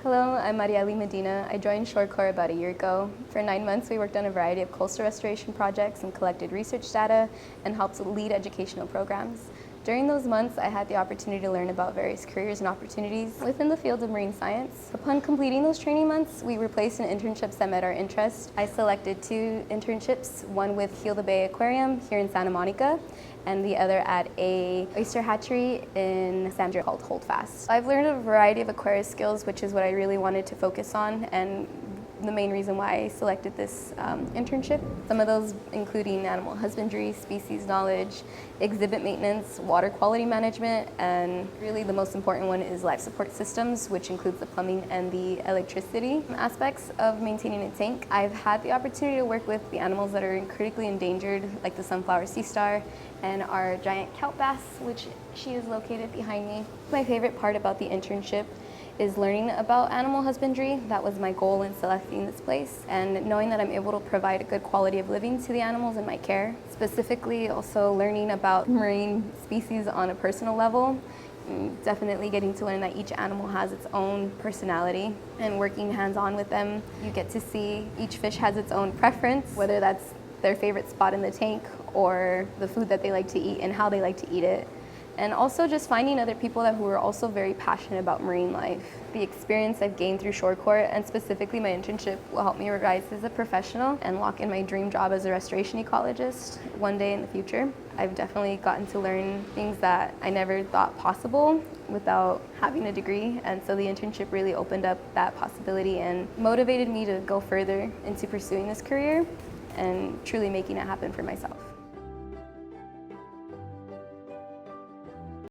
Hello, I'm Marieli Medina. I joined ShoreCorps about a year ago. For 9 months, we worked on a variety of coastal restoration projects and collected research data and helped lead educational programs. During those months, I had the opportunity to learn about various careers and opportunities within the field of marine science. Upon completing those training months, we replaced an internships that met our interest. I selected 2 internships, one with Heal the Bay Aquarium here in Santa Monica, and the other at a oyster hatchery in San Diego called Holdfast. I've learned a variety of Aquarius skills, which is what I really wanted to focus on, and the main reason why I selected this internship. Some of those including animal husbandry, species knowledge, exhibit maintenance, water quality management, and really the most important one is life support systems, which includes the plumbing and the electricity aspects of maintaining a tank. I've had the opportunity to work with the animals that are critically endangered, like the sunflower sea star and our giant kelp bass, which she is located behind me. My favorite part about the internship is learning about animal husbandry. That was my goal in selecting this place, and knowing that I'm able to provide a good quality of living to the animals in my care. Specifically, also learning about marine species on a personal level. Definitely getting to learn that each animal has its own personality, and working hands-on with them, you get to see each fish has its own preference, whether that's their favorite spot in the tank or the food that they like to eat and how they like to eat it. And also just finding other people who are also very passionate about marine life. The experience I've gained through ShoreCorps, and specifically my internship, will help me rise as a professional and lock in my dream job as a restoration ecologist one day in the future. I've definitely gotten to learn things that I never thought possible without having a degree, and so the internship really opened up that possibility and motivated me to go further into pursuing this career and truly making it happen for myself.